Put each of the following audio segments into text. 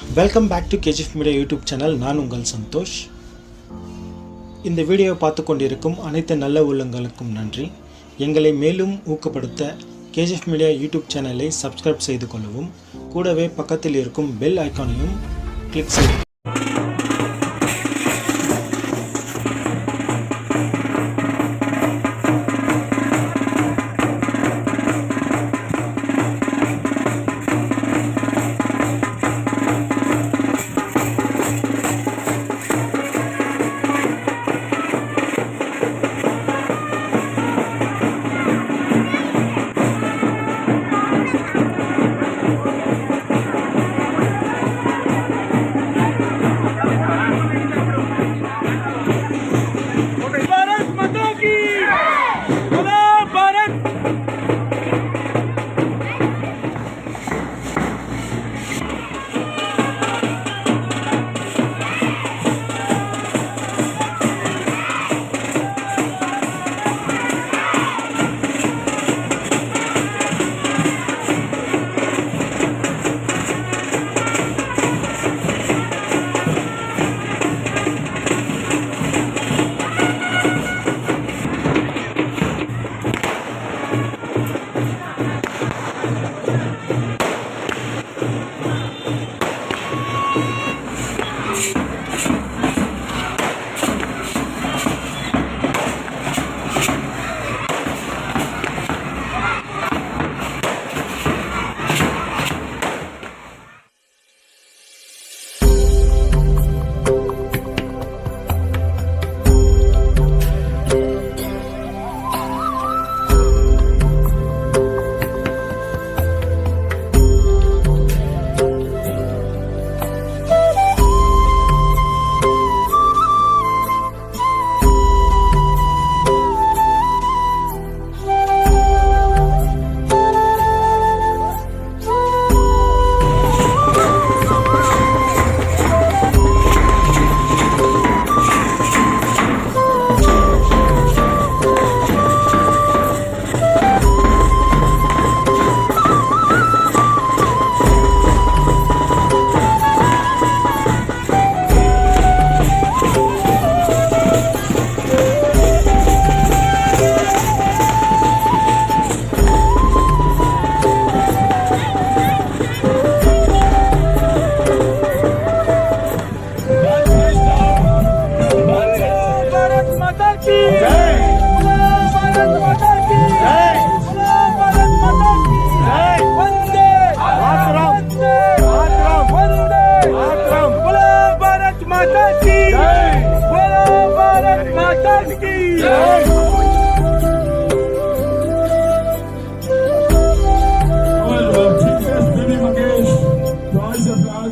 Welcome back to KGF media YouTube channel. நான் உங்கள் சந்தோஷ். இந்த வீடியோவை பார்த்து கொண்டிருக்கும் அனைத்து நல்ல உள்ளங்களுக்கும் நன்றி. எங்களை மேலும் ஊக்கப்படுத்த கேஜிஎஃப் மீடியா யூடியூப் சேனலை சப்ஸ்கிரைப் செய்து கொள்ளவும், கூடவே பக்கத்தில் இருக்கும் பெல் ஐக்கானையும் கிளிக் செய்யவும்.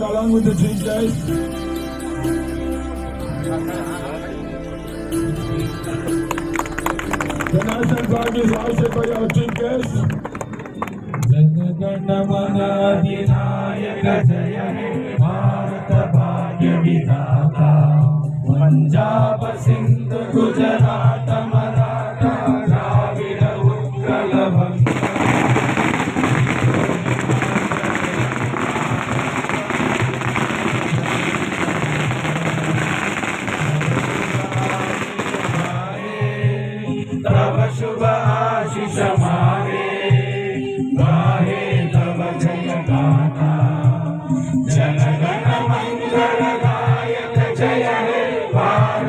Along with the chief guys. The national flag is hoisted by our chief guest. Janagana Adinayaka Jaya He Bharata Bhagya Vidhata Punjab Sindh Gujarat Maratha Dravida Utkala Banga. तव शुभ आशीष मारे गाहे तव जय गाथा जनगण मंगल गायक जय हे भारत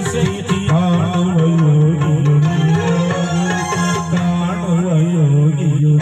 ಸ್ಥಿತಿ ಕಾಣುವ ಯೋಗಿಯು ಕಾಣುವ ಯೋಗಿಯು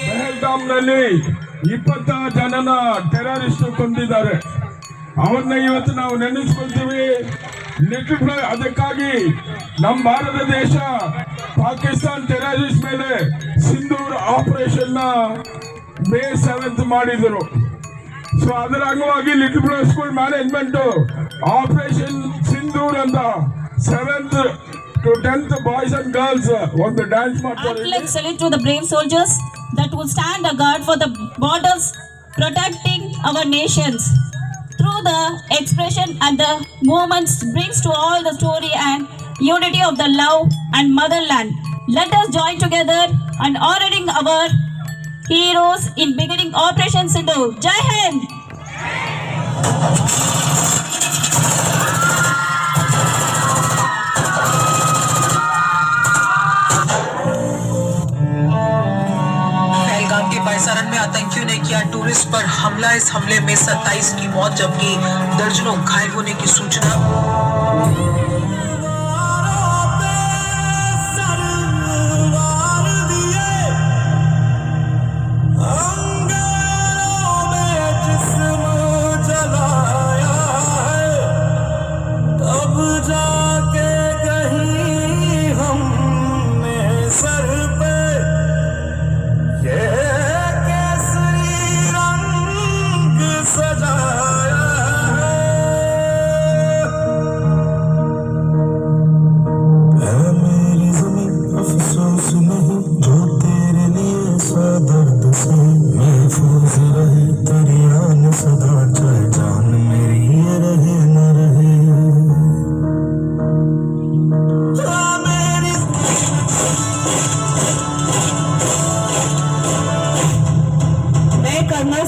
ಪಹಲ್ಗಾಮ್ನಲ್ಲಿ 26 ಜನನ ಟೆರರಿಸ್ಟ್ ಕೊಂದಿದ್ದಾರೆ. ಅವನ್ನ ಇವತ್ತು ನಾವು ನೆನೆಸ್ಕೊಳ್ತೀವಿ. ಅದಕ್ಕಾಗಿ ನಮ್ಮ ಭಾರತ ದೇಶ ಪಾಕಿಸ್ತಾನ್ ಟೆರರಿಸ್ಟ್ ಮೇಲೆ ಸಿಂಧೂರ್ ಆಪರೇಷನ್ May 7th ಮಾಡಿದ್ರು. ಸೊ ಅದರ ಅಂಗವಾಗಿ little flower school management operation Sindoor ಅಂತ 7th to 10th boys and girls ಒಂದು ಡ್ಯಾನ್ಸ್ ಮಾಡ್ತಾರೆ. Let's salute to the brave soldiers that will stand a guard for the borders, protecting our nations. Through the expression and the movements brings to all the story and unity of the love and motherland. Let us join together and honoring our heroes in beginning Operation Sindoor. Jai Hind! Pahalgam के बाइसारन में आतंकियों ने किया tourist पर हमला। इस हमले में 27 की मौत जबकि दर्जनों घायल होने की सूचना।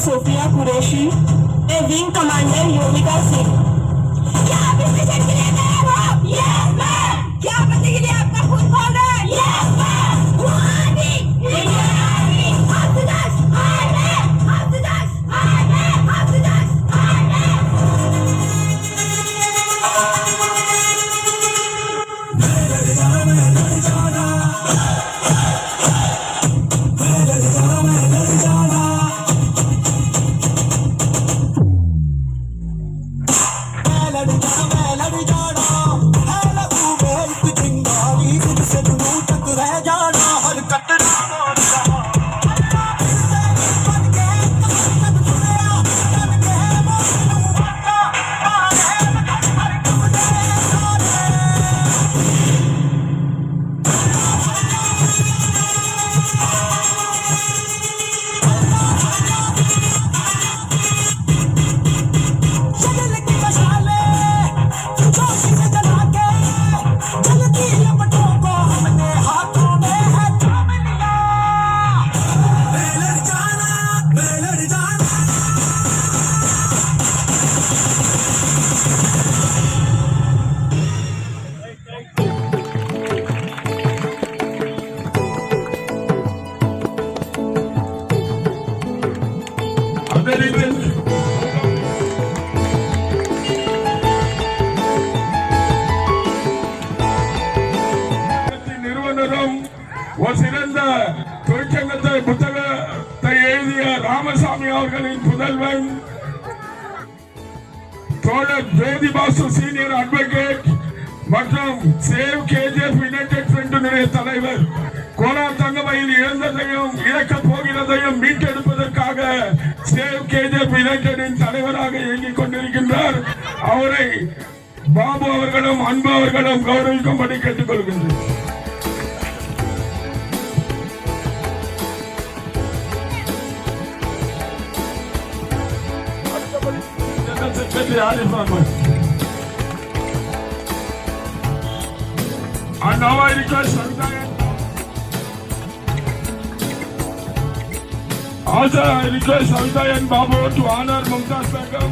Sofiya Qureshi, wing commander Yogita Singh. क्या आप इस मिशन के लिए तैयार हो? Yes ma'am. क्या बदले के लिए आपका खून खोल रहा है? Yes ma'am. Army, Indian army, अफसर, आर्मी, अफसर, आर्मी, अफसर, आर्मी। நிறுவனரும் ஒரு சிறந்த தொழிற்சங்கத்தை புத்தகத்தை எழுதிய ராமசாமி அவர்களின் புதல்வன் தோழர் ஜோதி பாசு சீனியர் அட்வொகேட் மற்றும் சேவ் கேஜிஎஃப் யுனைடெட் ஃப்ரண்டினுடைய தலைவர் கோலார் தங்கமயில் இழந்ததையும் இழக்கப் போகிறதையும் மீட்டெடுப்பதற்காக சேவ் கேஜிஎஃப் யுனைடெடின் தலைவராக இயங்கிக் கொண்டிருக்கின்றார். அவரை பாபு அவர்களும் அன்பு அவர்களும் கௌரவிக்கும்படி கேட்டுக் கொள்கின்றனர். And now I request Savita. Also, I request Savita and Babu to honor Mumtaz Begum.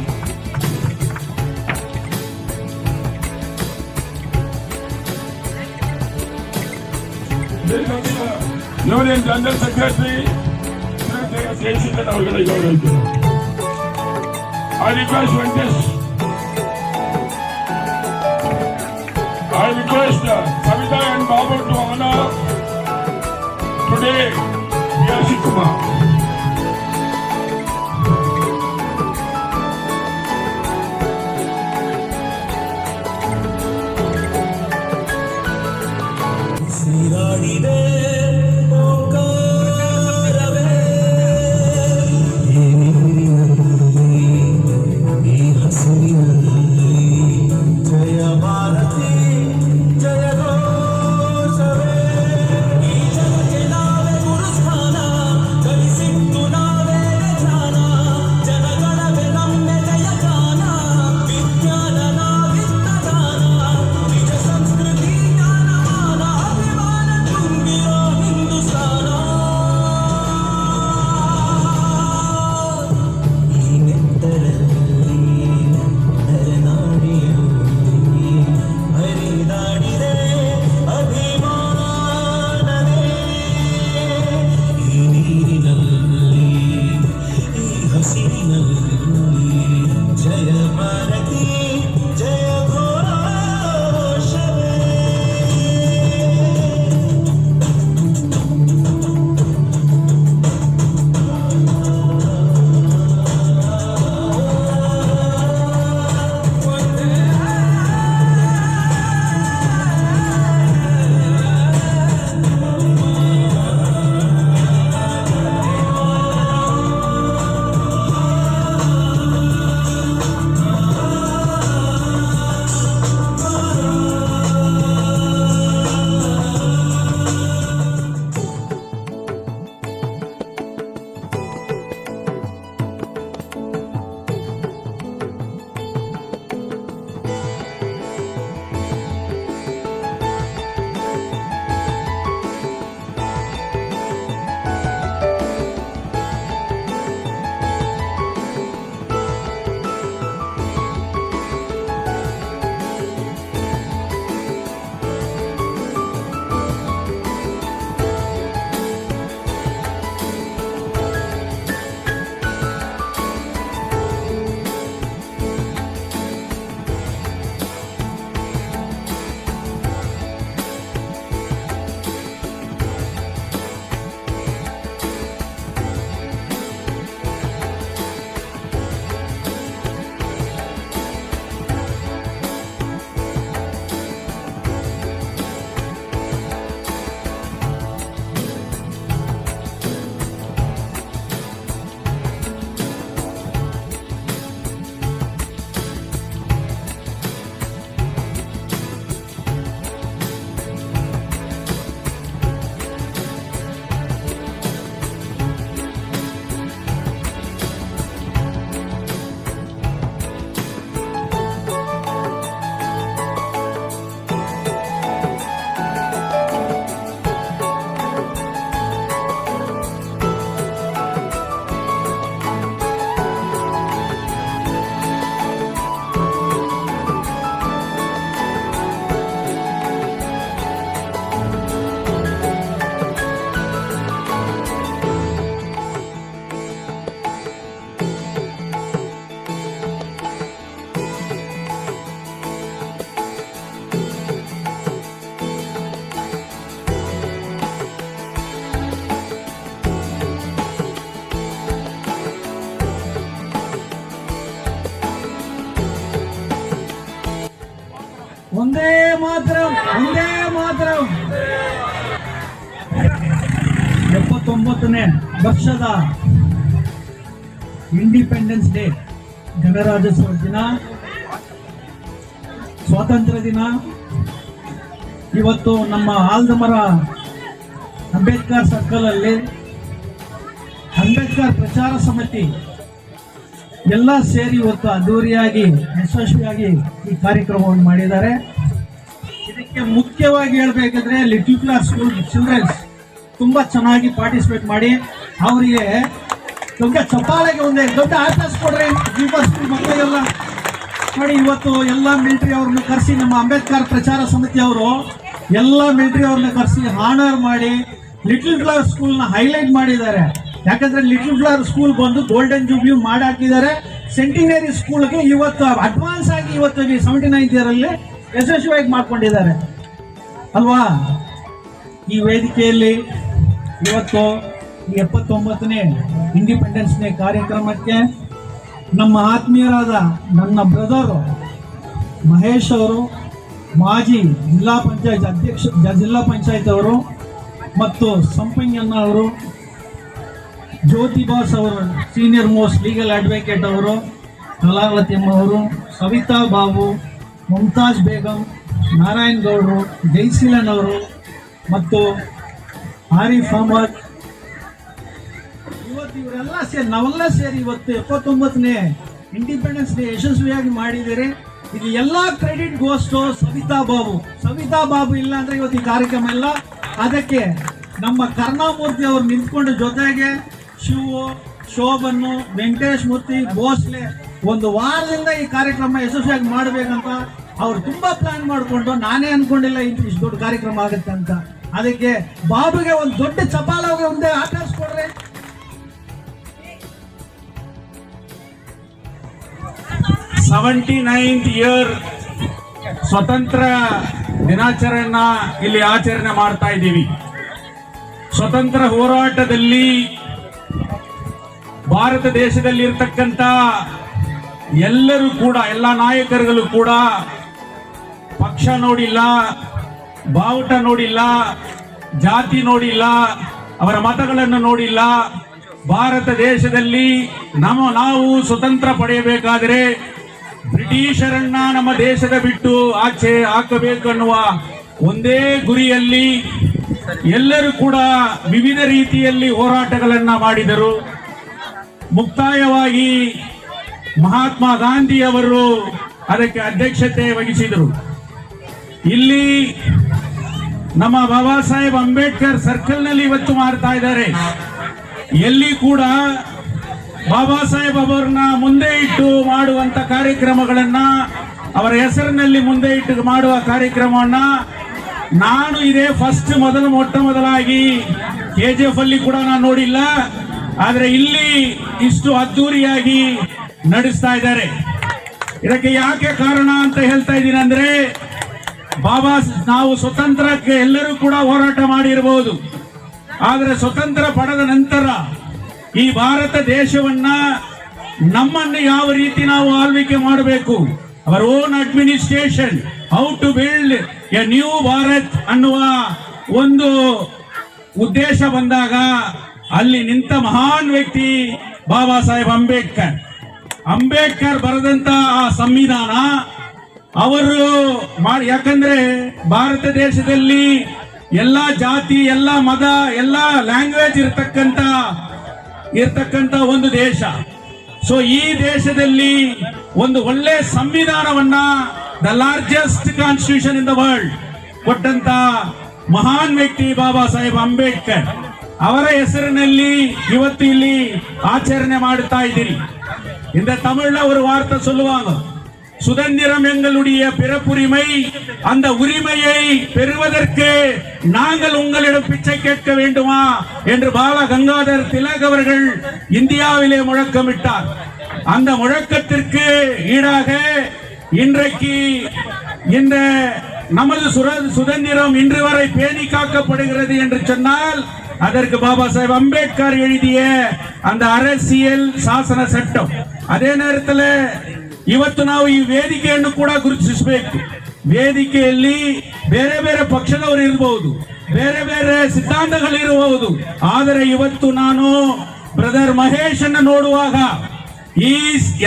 Union General Secretary, I request Ventesh. I request Savita and Babu to honor today Yashi Kumar. Jai ಒಂದೇ ಮಾತ್ರ 79ನೇ ವರ್ಷದ independence day, ಗಣರಾಜ್ಯೋತ್ಸವ ದಿನ, ಸ್ವಾತಂತ್ರ್ಯ ದಿನ. ಇವತ್ತು ನಮ್ಮ ಆಲ್ದಮರ Ambedkar circle ಅಲ್ಲಿ ಅಂಬೇಡ್ಕರ್ ಪ್ರಚಾರ ಸಮಿತಿ ಎಲ್ಲ ಸೇರಿ ಇವತ್ತು ಅದ್ದೂರಿಯಾಗಿ ಯಶಸ್ವಿಯಾಗಿ ಈ ಕಾರ್ಯಕ್ರಮವನ್ನು ಮಾಡಿದ್ದಾರೆ. ಇದಕ್ಕೆ ಮುಖ್ಯವಾಗಿ ಹೇಳ್ಬೇಕಂದ್ರೆ ಲಿಟಲ್ ಕ್ಲಾಸ್ ಸ್ಕೂಲ್ ಚಿಲ್ಡ್ರನ್ಸ್ ತುಂಬಾ ಚೆನ್ನಾಗಿ ಪಾರ್ಟಿಸಿಪೇಟ್ ಮಾಡಿ ಅವರಿಗೆ ದೊಡ್ಡ ಚಪ್ಪಾಳೆಗೆ ಒಂದೇ ದೊಡ್ಡ ಆಟಾಸ್ ಕೊಡ್ರಿ ಮಕ್ಕಳಿಗೆಲ್ಲ ನೋಡಿ. ಇವತ್ತು ಎಲ್ಲ ಮಿಲಿಟರಿ ಅವ್ರನ್ನ ಕರೆಸಿ, ನಮ್ಮ ಅಂಬೇಡ್ಕರ್ ಪ್ರಚಾರ ಸಮಿತಿ ಅವರು ಎಲ್ಲ ಮಿಲಿಟರಿ ಅವ್ರನ್ನ ಕರೆಸಿ ಹಾನರ್ ಮಾಡಿ ಲಿಟಲ್ ಫ್ಲವರ್ ಸ್ಕೂಲ್ನ ಹೈಲೈಟ್ ಮಾಡಿದ್ದಾರೆ. ಯಾಕಂದ್ರೆ ಲಿಟಲ್ ಫ್ಲವರ್ ಸ್ಕೂಲ್ ಬಂದು ಗೋಲ್ಡನ್ ಜೂಬ್ಲಿ ಮಾಡಾಕಿದ್ದಾರೆ. ಸೆಂಟಿನರಿ ಸ್ಕೂಲ್ಗೆ ಇವತ್ತು ಅಡ್ವಾನ್ಸ್ ಆಗಿ ಇವತ್ತು 79th ಇಯರ್ ಅಲ್ಲಿ ಯಶಸ್ವಿಯಾಗಿ ಮಾಡ್ಕೊಂಡಿದ್ದಾರೆ ಅಲ್ವಾ. ಈ ವೇದಿಕೆಯಲ್ಲಿ ಇವತ್ತು 79ನೇ ಇಂಡಿಪೆಂಡೆನ್ಸ್ ಡೇ ಕಾರ್ಯಕ್ರಮಕ್ಕೆ ನಮ್ಮ ಆತ್ಮೀಯರಾದ ನನ್ನ ಬ್ರದರು ಮಹೇಶ್ ಅವರು, ಮಾಜಿ ಜಿಲ್ಲಾ ಪಂಚಾಯತ್ ಅಧ್ಯಕ್ಷ, ಜಿಲ್ಲಾ ಪಂಚಾಯತ್ ಅವರು, ಮತ್ತು ಸಂಪಂಗಣ್ಣ ಅವರು, ಜ್ಯೋತಿ ಬಾಸ್ ಅವರು, ಸೀನಿಯರ್ ಮೋಸ್ಟ್ ಲೀಗಲ್ ಅಡ್ವೊಕೇಟ್ ಅವರು, ಕಲಾವತಿಯಮ್ಮ ಅವರು, ಸವಿತಾ ಬಾಬು, ಮುಮ್ತಾಜ್ ಬೇಗಂ, ನಾರಾಯಣ್ ಗೌಡರು, ಜೈಶೀಲನ್ ಅವರು ಮತ್ತು ಆರಿಫ್ ಅಹಮದ್, ಇವತ್ತು ಇವರೆಲ್ಲ ಸೇರಿ ನಾವೆಲ್ಲ ಸೇರಿ ಇವತ್ತು 79ನೇ ಇಂಡಿಪೆಂಡೆನ್ಸ್ ಡೇ ಯಶಸ್ವಿಯಾಗಿ ಮಾಡಿದ್ದೀರಿ. ಇದು ಎಲ್ಲ ಕ್ರೆಡಿಟ್ ಗೋಸ್ಟು ಸವಿತಾ ಬಾಬು. ಸವಿತಾ ಬಾಬು ಇಲ್ಲ ಅಂದ್ರೆ ಇವತ್ತು ಈ ಕಾರ್ಯಕ್ರಮ ಇಲ್ಲ. ಅದಕ್ಕೆ ನಮ್ಮ ಕರುಣಾಮೂರ್ತಿ ಅವರು ನಿಂತ್ಕೊಂಡು ಜೊತೆಗೆ ಶಿವು, ಶೋಭನ್ನು, ವೆಂಕಟೇಶ್ ಮೂರ್ತಿ, ಭೋಸ್ಲೆ ಒಂದು ವಾರದಿಂದ ಈ ಕಾರ್ಯಕ್ರಮ ಯಶಸ್ವಿಯಾಗಿ ಮಾಡಬೇಕಂತ ಅವ್ರು ತುಂಬಾ ಪ್ಲಾನ್ ಮಾಡಿಕೊಂಡು, ನಾನೇ ಅನ್ಕೊಂಡಿಲ್ಲ ಇಷ್ಟು ದೊಡ್ಡ ಕಾರ್ಯಕ್ರಮ ಆಗುತ್ತೆ ಅಂತ. ಅದಕ್ಕೆ ಬಾಬುಗೆ ಒಂದು ದೊಡ್ಡ ಚಪಾಲಗೆ ಒಂದೇ ಆಟಾಡ್ಸ್ಕೊಡ್ರಿ. ಇಯರ್ ಸ್ವತಂತ್ರ ದಿನಾಚರಣೆಯನ್ನ ಇಲ್ಲಿ ಆಚರಣೆ ಮಾಡ್ತಾ ಇದ್ದೀವಿ. ಸ್ವತಂತ್ರ ಹೋರಾಟದಲ್ಲಿ ಭಾರತ ದೇಶದಲ್ಲಿ ಇರ್ತಕ್ಕಂಥ ಎಲ್ಲರೂ ಕೂಡ, ಎಲ್ಲ ನಾಯಕರುಗಳು ಕೂಡ ಪಕ್ಷ ನೋಡಿಲ್ಲ, ಬಾವುಟ ನೋಡಿಲ್ಲ, ಜಾತಿ ನೋಡಿಲ್ಲ, ಅವರ ಮತಗಳನ್ನು ನೋಡಿಲ್ಲ. ಭಾರತ ದೇಶದಲ್ಲಿ ನಾವು ಸ್ವತಂತ್ರ ಪಡೆಯಬೇಕಾದರೆ ಬ್ರಿಟಿಷರನ್ನ ನಮ್ಮ ದೇಶದ ಬಿಟ್ಟು ಆಚೆ ಹಾಕಬೇಕು ಅನ್ನುವ ಒಂದೇ ಗುರಿಯಲ್ಲಿ ಎಲ್ಲರೂ ಕೂಡ ವಿವಿಧ ರೀತಿಯಲ್ಲಿ ಹೋರಾಟಗಳನ್ನ ಮಾಡಿದರು. ಮುಕ್ತಾಯವಾಗಿ ಮಹಾತ್ಮ ಗಾಂಧಿ ಅವರು ಅದಕ್ಕೆ ಅಧ್ಯಕ್ಷತೆ ವಹಿಸಿದರು. ಇಲ್ಲಿ ನಮ್ಮ ಬಾಬಾ ಸಾಹೇಬ್ ಅಂಬೇಡ್ಕರ್ ಸರ್ಕಲ್ ನಲ್ಲಿ ಇವತ್ತು ಮಾಡ್ತಾ ಇದ್ದಾರೆ. ಎಲ್ಲಿ ಕೂಡ ಬಾಬಾ ಸಾಹೇಬ್ ಅವರನ್ನ ಮುಂದೆ ಇಟ್ಟು ಮಾಡುವಂತ ಕಾರ್ಯಕ್ರಮಗಳನ್ನ, ಅವರ ಹೆಸರಿನಲ್ಲಿ ಮುಂದೆ ಇಟ್ಟು ಮಾಡುವ ಕಾರ್ಯಕ್ರಮವನ್ನ ನಾನು ಇದೇ ಮೊಟ್ಟ ಮೊದಲಾಗಿ KGF ಅಲ್ಲಿ ಕೂಡ ನಾನು ನೋಡಿಲ್ಲ. ಆದ್ರೆ ಇಲ್ಲಿ ಇಷ್ಟು ಅದ್ದೂರಿಯಾಗಿ ನಡೆಸ್ತಾ ಇದ್ದಾರೆ. ಇದಕ್ಕೆ ಯಾಕೆ ಕಾರಣ ಅಂತ ಹೇಳ್ತಾ ಇದ್ದೀನಿ ಅಂದ್ರೆ, ನಾವು ಸ್ವತಂತ್ರಕ್ಕೆ ಎಲ್ಲರೂ ಕೂಡ ಹೋರಾಟ ಮಾಡಿರಬಹುದು, ಆದ್ರೆ ಸ್ವತಂತ್ರ ಪಡೆದ ನಂತರ ಈ ಭಾರತ ದೇಶವನ್ನ, ನಮ್ಮನ್ನು ಯಾವ ರೀತಿ ನಾವು ಆಳ್ವಿಕೆ ಮಾಡಬೇಕು, our own administration, how to build a new Bharat ಅನ್ನುವ ಒಂದು ಉದ್ದೇಶ ಬಂದಾಗ ಅಲ್ಲಿ ನಿಂತ ಮಹಾನ್ ವ್ಯಕ್ತಿ ಬಾಬಾ ಸಾಹೇಬ್ ಅಂಬೇಡ್ಕರ್. ಅಂಬೇಡ್ಕರ್ ಬರೆದಂತ ಆ ಸಂವಿಧಾನ ಅವರು ಯಾಕಂದ್ರೆ ಭಾರತ ದೇಶದಲ್ಲಿ ಎಲ್ಲ ಜಾತಿ, ಎಲ್ಲ ಮತ, ಎಲ್ಲ ಲ್ಯಾಂಗ್ವೇಜ್ ಇರ್ತಕ್ಕಂತ ಒಂದು ದೇಶ. ಸೊ ಈ ದೇಶದಲ್ಲಿ ಒಂದು ಒಳ್ಳೆ ಸಂವಿಧಾನವನ್ನ, the largest constitution in the world ಕೊಟ್ಟಂತ ಮಹಾನ್ ವ್ಯಕ್ತಿ ಬಾಬಾ ಸಾಹೇಬ್ ಅಂಬೇಡ್ಕರ್. ಅವರ ಹೆಸರಿನಲ್ಲಿ ಇವತ್ತು ಇಲ್ಲಿ ಆಚರಣೆ ಮಾಡುತ್ತಾ ಇದ್ದೀರಿ. இந்த தமிழ்ல ஒரு வார்த்தை சொல்லுவாங்க, சுதந்திரம் எங்களுடைய பிறப்புரிமை, அந்த உரிமையை பெறுவதற்கு நாங்கள் உங்களிடம் பிச்சை கேட்க வேண்டுமா என்று பால கங்காதர் திலக் அவர்கள் இந்தியாவிலே முழக்கமிட்டார். அந்த முழக்கத்திற்கு ஈடாக இன்றைக்கு இந்த நமது சுதந்திரம் இன்று வரை பேணி காக்கப்படுகிறது என்று சொன்னால் அதற்கு பாபா சாஹேப் ಅಂಬೇಡ್ಕರ್ எழுதிய அந்த அரசியல் ಶಾಸನ ಸಟ್ಟಂ. ಅದೇ ನೇರದಲ್ಲಿ ಇವತ್ತು ನಾವು ಈ ವೇದಿಕೆಯನ್ನು ಕೂಡ ಗುರುತಿಸಬೇಕು. ವೇದಿಕೆಯಲ್ಲಿ ಬೇರೆ ಬೇರೆ ಪಕ್ಷದವರು ಇರಬಹುದು, ಬೇರೆ ಬೇರೆ ಸಿದ್ಧಾಂತಗಳಿರಬಹುದು. ಆದರೆ ಇವತ್ತು ನಾನು ಬ್ರದರ್ ಮಹೇಶ್ ಅನ್ನು ನೋಡುವಾಗ ಈ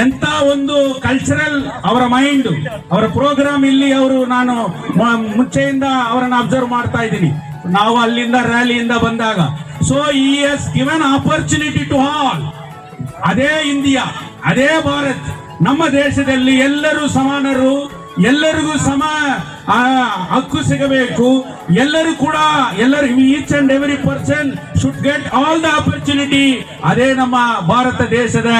ಎಂತ ಒಂದು ಕಲ್ಚರಲ್ ಅವರ ಮೈಂಡ್, ಅವರ ಪ್ರೋಗ್ರಾಮ್ ಇಲ್ಲಿ ಅವರು ನಾನು ಮುಂಚೆಯಿಂದ ಅವರನ್ನು ಅಬ್ಸರ್ವ್ ಮಾಡ್ತಾ ಇದ್ದೀನಿ. ನಾವು ಅಲ್ಲಿಂದ ರ್ಯಾಲಿಯಿಂದ ಬಂದಾಗ ಸೊ ಈ has given opportunity to all. ಅದೇ ಇಂಡಿಯಾ, ಅದೇ ಭಾರತ್, ನಮ್ಮ ದೇಶದಲ್ಲಿ ಎಲ್ಲರೂ ಸಮಾನರು, ಎಲ್ಲರಿಗೂ ಸಮ ಹಕ್ಕು ಸಿಗಬೇಕು. ಎಲ್ಲರೂ ಕೂಡ each and every person should get all the opportunity. ಅದೇ ನಮ್ಮ ಭಾರತ ದೇಶದ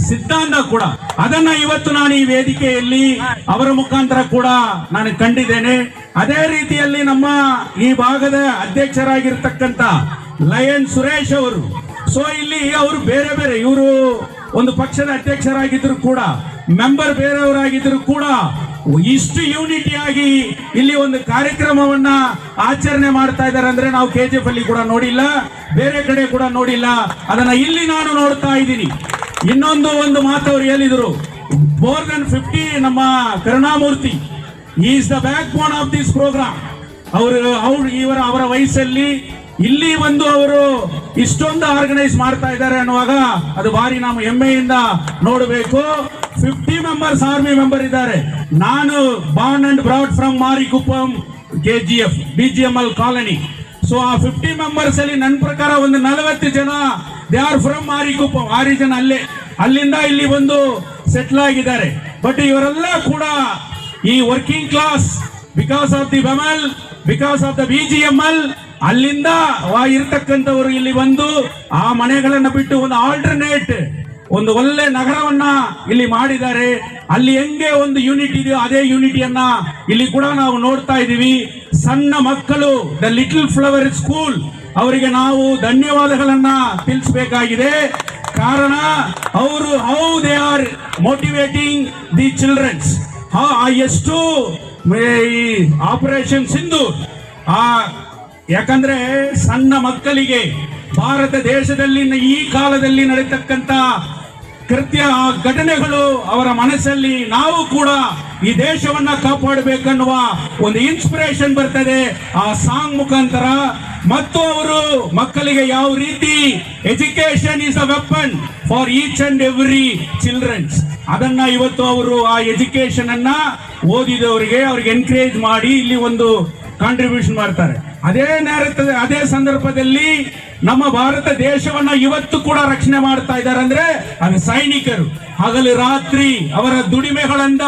ಸಿದ್ಧಾಂತ ಕೂಡ. ಅದನ್ನ ಇವತ್ತು ನಾನು ಈ ವೇದಿಕೆಯಲ್ಲಿ ಅವರ ಮುಖಾಂತರ ಕೂಡ ನಾನು ಕಂಡಿದ್ದೇನೆ. ಅದೇ ರೀತಿಯಲ್ಲಿ ನಮ್ಮ ಈ ಭಾಗದ ಅಧ್ಯಕ್ಷರಾಗಿರ್ತಕ್ಕಂಥ ಲಯನ್ ಸುರೇಶ್ ಅವರು, ಸೊ ಇಲ್ಲಿ ಅವರು ಬೇರೆ ಬೇರೆ, ಇವರು ಒಂದು ಪಕ್ಷದ ಅಧ್ಯಕ್ಷರಾಗಿದ್ರು ಕೂಡ, ಮೆಂಬರ್ ಬೇರೆಯವರಾಗಿದ್ರು ಕೂಡ ಇಷ್ಟು ಯೂನಿಟಿಯಾಗಿ ಇಲ್ಲಿ ಒಂದು ಕಾರ್ಯಕ್ರಮವನ್ನ ಆಚರಣೆ ಮಾಡ್ತಾ ಇದ್ದಾರೆ ಅಂದ್ರೆ ನಾವು KGF ಅಲ್ಲಿ ಕೂಡ ನೋಡಿಲ್ಲ, ಬೇರೆ ಕಡೆ ಕೂಡ ನೋಡಿಲ್ಲ. ಅದನ್ನ ಇಲ್ಲಿ ನಾನು ನೋಡ್ತಾ ಇದ್ದೀನಿ. ಇನ್ನೊಂದು ಮಾತು ಅವರು ಹೇಳಿದ್ರು, ಮೋರ್ ದನ್ 50 ನಮ್ಮ Karunamurthy is the backbone of this program. ಅವರ ವಯಸ್ಸಲ್ಲಿ ಇಲ್ಲಿ ಬಂದು ಅವರು ಇಷ್ಟೊಂದು ಆರ್ಗನೈಸ್ ಮಾಡ್ತಾ ಇದ್ದಾರೆ ಅನ್ನುವಾಗ ಅದು ಭಾರಿ ನಾವು ಹೆಮ್ಮೆಯಿಂದ ನೋಡಬೇಕು. 50 ಮೆಂಬರ್ಸ್ ಆರ್ಮಿ ಮೆಂಬರ್ ಇದ್ದಾರೆ. ನಾನು born and brought from Marikuppam KGF BGML colony. So ಆ 50 ಮೆಂಬರ್ಸ್ ಅಲ್ಲಿ ನನ್ನ ಪ್ರಕಾರ ಒಂದು 40 ಜನ ದೇ ಆರ್ ಫ್ರಮ್ ಮಾರಿಕುಪ್ಪಂ. 6 ಜನ ಅಲ್ಲಿಂದ ಇಲ್ಲಿ ಬಂದು ಸೆಟ್ಲ್ ಆಗಿದ್ದಾರೆ. ಬಟ್ ಇವರೆಲ್ಲ ಕೂಡ ಈ working class, because of the BEML, because of the BGML, ಅಲ್ಲಿಂದ ಇರ್ತಕ್ಕಂಥವರು ಇಲ್ಲಿ ಬಂದು ಆ ಮನೆಗಳನ್ನ ಬಿಟ್ಟು ಒಂದು ಆಲ್ಟರ್ನೇಟ್ ಒಂದು ಒಳ್ಳೆ ನಗರವನ್ನ ಇಲ್ಲಿ ಮಾಡಿದ್ದಾರೆ. ಅಲ್ಲಿ ಹೆಂಗೆ ಒಂದು ಯೂನಿಟಿ ಇದೆಯೋ ಅದೇ ಯೂನಿಟಿಯನ್ನ ಇಲ್ಲಿ ಕೂಡ ನಾವು ನೋಡ್ತಾ ಇದೀವಿ. ಸಣ್ಣ ಮಕ್ಕಳು, ದ ಲಿಟಲ್ ಫ್ಲವರ್ ಸ್ಕೂಲ್, ಅವರಿಗೆ ನಾವು ಧನ್ಯವಾದಗಳನ್ನ ತಿಳಿಸಬೇಕಾಗಿದೆ. ಕಾರಣ ಅವರು how they are motivating the children's. ಎಷ್ಟು ಆಪರೇಷನ್ ಸಿಂಧೂರ್, ಯಾಕಂದ್ರೆ ಸಣ್ಣ ಮಕ್ಕಳಿಗೆ ಭಾರತ ದೇಶದಲ್ಲಿ ಈ ಕಾಲದಲ್ಲಿ ನಡೆಯತಕ್ಕಂತ ಕೃತ್ಯ ಘಟನೆಗಳು ಅವರ ಮನಸ್ಸಲ್ಲಿ ನಾವು ಕೂಡ ಈ ದೇಶವನ್ನ ಕಾಪಾಡಬೇಕನ್ನುವ ಒಂದು ಇನ್ಸ್ಪಿರೇಷನ್ ಬರ್ತದೆ ಆ ಸಾಂಗ್ ಮುಖಾಂತರ. ಮತ್ತು ಅವರು ಮಕ್ಕಳಿಗೆ ಯಾವ ರೀತಿ education is a weapon for each and every children's, ಅದನ್ನ ಇವತ್ತು ಅವರು ಆ ಎಜುಕೇಶನ್ ಅನ್ನ ಓದಿದವರಿಗೆ ಅವ್ರಿಗೆ ಎನ್ಕರೇಜ್ ಮಾಡಿ ಇಲ್ಲಿ ಒಂದು ಕಾಂಟ್ರಿಬ್ಯೂಷನ್ ಮಾಡ್ತಾರೆ. ಅದೇ ಸಂದರ್ಭದಲ್ಲಿ ನಮ್ಮ ಭಾರತ ದೇಶವನ್ನ ಇವತ್ತು ಕೂಡ ರಕ್ಷಣೆ ಮಾಡ್ತಾ ಇದ್ದಾರೆ ಅಂದ್ರೆ ಅದು ಸೈನಿಕರು. ಹಗಲು ರಾತ್ರಿ ಅವರ ದುಡಿಮೆಗಳಿಂದ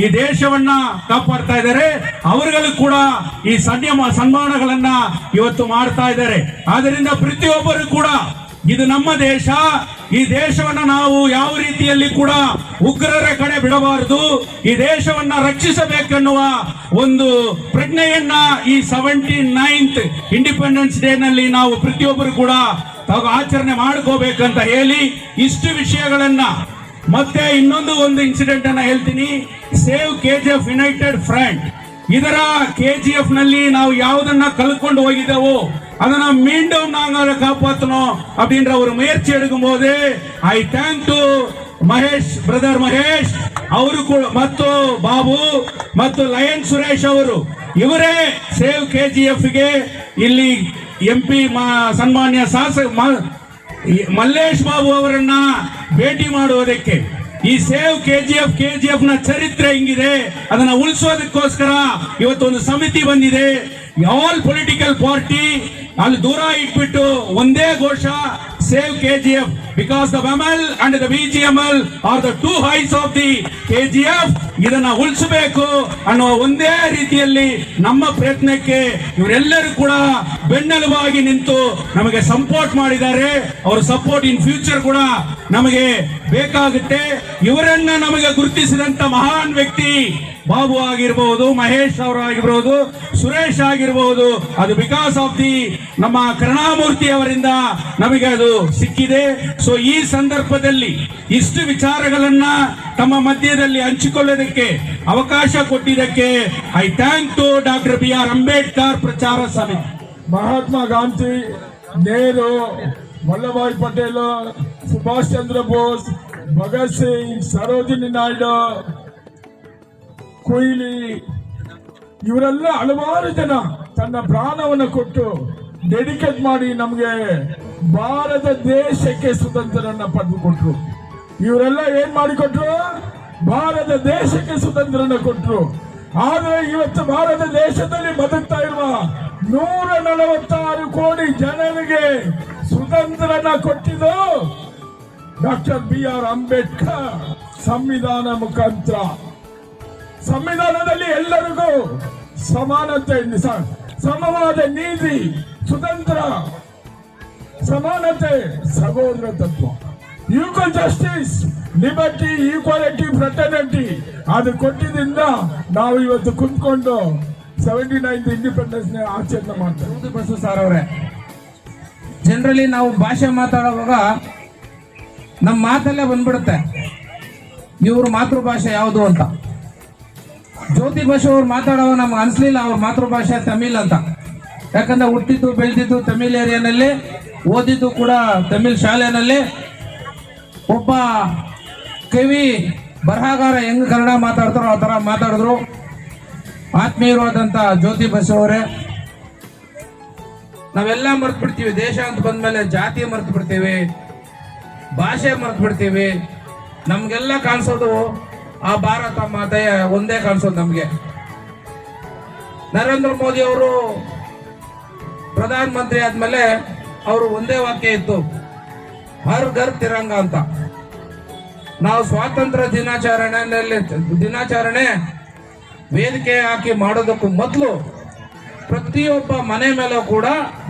ಈ ದೇಶವನ್ನ ಕಾಪಾಡ್ತಾ ಇದ್ದಾರೆ. ಅವರುಗಳು ಕೂಡ ಈ ಸನ್ಮಾನಗಳನ್ನ ಇವತ್ತು ಮಾಡ್ತಾ ಇದ್ದಾರೆ. ಆದ್ದರಿಂದ ಪ್ರತಿಯೊಬ್ಬರು ಕೂಡ ಇದು ನಮ್ಮ ದೇಶ, ಈ ದೇಶವನ್ನ ನಾವು ಯಾವ ರೀತಿಯಲ್ಲಿ ಕೂಡ ಉಗ್ರರ ಕಡೆ ಬಿಡಬಾರದು, ಈ ದೇಶವನ್ನ ರಕ್ಷಿಸಬೇಕೆನ್ನುವ ಒಂದು ಪ್ರಜ್ಞೆಯನ್ನ ಈ 79th ಇಂಡಿಪೆಂಡೆನ್ಸ್ ಡೇ ನಲ್ಲಿ ನಾವು ಪ್ರತಿಯೊಬ್ಬರು ಕೂಡ ಆಚರಣೆ ಮಾಡ್ಕೋಬೇಕಂತ ಹೇಳಿ ಇಷ್ಟು ವಿಷಯಗಳನ್ನ ಮತ್ತೆ ಒಂದು ಇನ್ಸಿಡೆಂಟ್ ಅನ್ನ ಹೇಳ್ತೀನಿ. ಸೇವ್ KGF ಯುನೈಟೆಡ್ ಫ್ರಂಟ್, ಇದರ KGF ನಲ್ಲಿ ನಾವು ಯಾವುದನ್ನ ಕಲ್ಕೊಂಡು ಹೋಗಿದ್ದೆವೋ ಅದನ್ನ மீண்டும் நாங்கள் காப்பாற்றணும் அப்படின்ற ஒரு முயற்சி எடுக்கும் போது I thank to Mahesh, brother Mahesh ಅವರು ಮತ್ತು ಬಾಬು ಮತ್ತು ಲಯನ್ ಸುರೇಶ್ ಅವರು, ಇವರೇ ಸೇವ್ KGF ಗೆ ಇಲ್ಲಿ MP ಸನ್ಮಾನ್ಯ ಶಾಸಕ ಮಲ್ಲೇಶ್ ಬಾಬು ಅವರನ್ನ ಭೇಟಿ ಮಾಡುವುದಕ್ಕೆ ಈ ಸೇವ್ KGF ನ ಚರಿತ್ರೆ ಹಿಂಗಿದೆ, ಅದನ್ನ ಉಳಿಸೋದಕ್ಕೋಸ್ಕರ ಇವತ್ತೊಂದು ಸಮಿತಿ ಬಂದಿದೆ. ಆಲ್ ಪೊಲಿಟಿಕಲ್ ಪಾರ್ಟಿ ಅಲ್ಲಿ ದೂರ ಇಟ್ಬಿಟ್ಟು ಒಂದೇ ಘೋಷ, save KGF, because the BML and the BGML are the two eyes of the KGF. ಇದನ್ನ ಉಳಿಸಬೇಕು ಅನ್ನೋ ಒಂದೇ ರೀತಿಯಲ್ಲಿ ನಮ್ಮ ಪ್ರಯತ್ನಕ್ಕೆ ಇವರೆಲ್ಲರೂ ಕೂಡ ಬೆನ್ನೆಲುಬಾಗಿ ನಿಂತು ನಮಗೆ ಸಪೋರ್ಟ್ ಮಾಡಿದ್ದಾರೆ. ಅವರ ಸಪೋರ್ಟ್ ಇನ್ ಫ್ಯೂಚರ್ ಕೂಡ ನಮಗೆ ಬೇಕಾಗುತ್ತೆ. ಇವರನ್ನ ನಮಗೆ ಗುರುತಿಸಿದಂತ ಮಹಾನ್ ವ್ಯಕ್ತಿ ಬಾಬು ಆಗಿರಬಹುದು, ಮಹೇಶ್ ಅವರು ಆಗಿರಬಹುದು, ಸುರೇಶ್ ಆಗಿರಬಹುದು, ಅದು ಬಿಕಾಸ್ ಆಫ್ ದಿ ನಮ್ಮ ಕರುಣಾಮೂರ್ತಿ ಅವರಿಂದ ನಮಗೆ ಅದು ಸಿಕ್ಕಿದೆ. ಸೊ ಈ ಸಂದರ್ಭದಲ್ಲಿ ಇಷ್ಟು ವಿಚಾರಗಳನ್ನ ತಮ್ಮ ಮಧ್ಯದಲ್ಲಿ ಹಂಚಿಕೊಳ್ಳೋದಕ್ಕೆ ಅವಕಾಶ ಕೊಟ್ಟಿದ್ದಕ್ಕೆ I thank to doctor BR Ambedkar ಪ್ರಚಾರ ಸಮಿತಿ. ಮಹಾತ್ಮ ಗಾಂಧಿ, ನೆಹರು, ವಲ್ಲಭಾಯ್ ಪಟೇಲ್, ಸುಭಾಷ್ ಚಂದ್ರ ಬೋಸ್, ಭಗತ್ ಸಿಂಗ್, ಸರೋಜಿನಿ ನಾಯ್ಡು, ಕೊಹ್ಲಿ, ಇವರೆಲ್ಲ ಹಲವಾರು ಜನ ತನ್ನ ಪ್ರಾಣವನ್ನು ಕೊಟ್ಟು ಡೆಡಿಕೇಟ್ ಮಾಡಿ ನಮಗೆ ಭಾರತ ದೇಶಕ್ಕೆ ಸ್ವತಂತ್ರನ ಪಡೆದುಕೊಟ್ರು. ಇವರೆಲ್ಲ ಏನ್ ಮಾಡಿಕೊಟ್ರು? ಭಾರತ ದೇಶಕ್ಕೆ ಸ್ವತಂತ್ರನ ಕೊಟ್ರು. ಆದ್ರೆ ಇವತ್ತು ಭಾರತ ದೇಶದಲ್ಲಿ ಬದುಕ್ತಾ ಇರುವ 146 ಕೋಟಿ ಜನರಿಗೆ ಸ್ವತಂತ್ರನ ಕೊಟ್ಟಿದ್ದು ಡಾಕ್ಟರ್ BR ಅಂಬೇಡ್ಕರ್ ಸಂವಿಧಾನ ಮುಖಾಂತರ. ಸಂವಿಧಾನದಲ್ಲಿ ಎಲ್ಲರಿಗೂ ಸಮಾನತೆ, ಸಮವಾದ ನೀತಿ, ಸ್ವತಂತ್ರ, ಸಮಾನತೆ, ಸಹೋದರ ತತ್ವ, equal justice, liberty, equality, fraternity ಅದು ಕೊಟ್ಟಿದ್ದರಿಂದ ನಾವು ಇವತ್ತು ಕುಂತ್ಕೊಂಡು 79th ಇಂಡಿಪೆಂಡೆನ್ಸ್ ಡೇ ಆಚರಣೆ ಮಾಡ್ತೇವೆ. ಬಸವ ಸರ್ ಅವರೇ, ಜನರಲಿ ನಾವು ಭಾಷೆ ಮಾತಾಡುವಾಗ ನಮ್ಮ ಮಾತಲ್ಲೇ ಬಂದ್ಬಿಡುತ್ತೆ ಇವ್ರ ಮಾತೃಭಾಷೆ ಯಾವುದು ಅಂತ. ಜ್ಯೋತಿ ಬಸು ಅವ್ರು ಮಾತಾಡುವಾಗ ನಮ್ಗೆ ಅನ್ಸ್ಲಿಲ್ಲ ಅವ್ರ ಮಾತೃಭಾಷೆ ತಮಿಳ್ ಅಂತ. ಯಾಕಂದ್ರೆ ಹುಟ್ಟಿದ್ದು ಬೆಳೆದಿದ್ದು ತಮಿಳ್ ಏರಿಯಾನಲ್ಲಿ, ಓದಿದ್ದು ಕೂಡ ತಮಿಳ್ ಶಾಲೆನಲ್ಲಿ. ಒಬ್ಬ ಕವಿ ಬರಹಗಾರ ಹೆಂಗ್ ಕನ್ನಡ ಮಾತಾಡ್ತಾರೋ ಆ ಥರ ಮಾತಾಡಿದ್ರು. ಆತ್ಮೀಯರಾದಂಥ ಜ್ಯೋತಿ ಬಸು ಅವರೇ, ನಾವೆಲ್ಲ ಮರ್ತು ಬಿಡ್ತೀವಿ. ದೇಶ ಅಂತ ಬಂದ್ಮೇಲೆ ಜಾತಿ ಮರ್ತು ಬಿಡ್ತೀವಿ, ಭಾಷೆ ಮರ್ತು ಬಿಡ್ತೀವಿ. ನಮ್ಗೆಲ್ಲ ಕಾಣಿಸೋದು ಆ ಭಾರತ ಮಾತೆ ಒಂದೇ ಕಾಣಿಸೋದು ನಮ್ಗೆ. ನರೇಂದ್ರ ಮೋದಿ ಅವರು ಪ್ರಧಾನ ಮಂತ್ರಿ ಆದ್ಮೇಲೆ ಅವರು ಒಂದೇ ವಾಕ್ಯ ಇತ್ತು, ಹರ್ ಘರ್ ತಿರಂಗ ಅಂತ. ನಾವು ಸ್ವಾತಂತ್ರ್ಯ ದಿನಾಚರಣೆ ವೇದಿಕೆ ಹಾಕಿ ಮಾಡೋದಕ್ಕೂ ಮೊದಲು ಪ್ರತಿಯೊಬ್ಬ ಮನೆ ಮೇಲೂ ಕೂಡ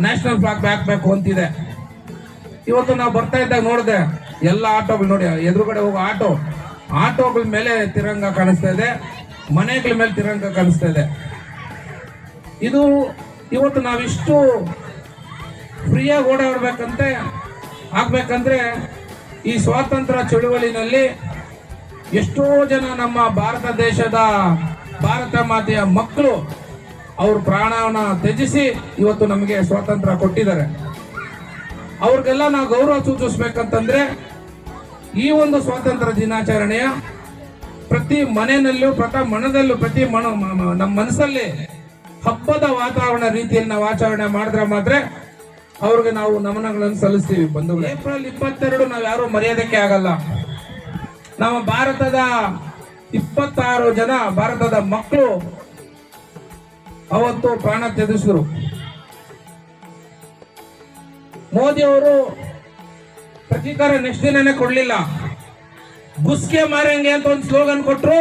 ನ್ಯಾಷನಲ್ ಫ್ಲಾಗ್ ಹಾಕ್ಬೇಕು ಅಂತಿದೆ. ಇವತ್ತು ನಾವು ಬರ್ತಾ ಇದ್ದಾಗ ನೋಡಿದೆ ಎಲ್ಲ ಆಟೋಗಳು ನೋಡಿ, ಎದುರುಗಡೆ ಹೋಗೋ ಆಟೋಗಳ ಮೇಲೆ ತಿರಂಗ ಕಾಣಿಸ್ತಾ ಇದೆ, ಮನೆಗಳ ಮೇಲೆ ತಿರಂಗ ಕಾಣಿಸ್ತಾ ಇದೆ. ಇದು ಇವತ್ತು ನಾವಿಷ್ಟು ಫ್ರೀಯಾಗಿ ಓಡಾಡ್ಬೇಕಂತೆ ಆಗ್ಬೇಕಂದ್ರೆ ಈ ಸ್ವಾತಂತ್ರ್ಯ ಚಳುವಳಿನಲ್ಲಿ ಎಷ್ಟೋ ಜನ ನಮ್ಮ ಭಾರತ ದೇಶದ ಭಾರತ ಮಾತೆಯ ಮಕ್ಕಳು ಅವ್ರ ಪ್ರಾಣವನ್ನ ತ್ಯಜಿಸಿ ಇವತ್ತು ನಮಗೆ ಸ್ವಾತಂತ್ರ್ಯ ಕೊಟ್ಟಿದ್ದಾರೆ. ಅವ್ರಿಗೆಲ್ಲ ನಾವು ಗೌರವ ಸೂಚಿಸ್ಬೇಕಂತಂದ್ರೆ ಈ ಒಂದು ಸ್ವಾತಂತ್ರ್ಯ ದಿನಾಚರಣೆಯ ಪ್ರತಿ ಮನೆಯಲ್ಲೂ ನಮ್ಮ ಮನಸ್ಸಲ್ಲಿ ಹಬ್ಬದ ವಾತಾವರಣ ರೀತಿಯಲ್ಲಿ ನಾವು ಆಚರಣೆ ಮಾಡಿದ್ರೆ ಮಾತ್ರ ಅವ್ರಿಗೆ ನಾವು ನಮನಗಳನ್ನು ಸಲ್ಲಿಸ್ತೀವಿ. ಬಂಧುಗಳು, ಏಪ್ರಿಲ್ 22 ನಾವು ಯಾರು ಮರೆಯೋದಕ್ಕೆ ಆಗಲ್ಲ. ನಮ್ಮ ಭಾರತದ 26 ಜನ ಭಾರತದ ಮಕ್ಕಳು ಅವತ್ತು ಪ್ರಾಣ ತ್ಯಜಿಸಿದ್ರು. ಮೋದಿ ಅವರು ಪ್ರತೀಕಾರ ನೆಕ್ಸ್ಟ್ ದಿನನೇ ಕೊಡ್ಲಿಲ್ಲ, ಗುಸ್ಕೆ ಮಾರಂಗೆ ಅಂತ ಒಂದು ಸ್ಲೋಗನ್ ಕೊಟ್ರು.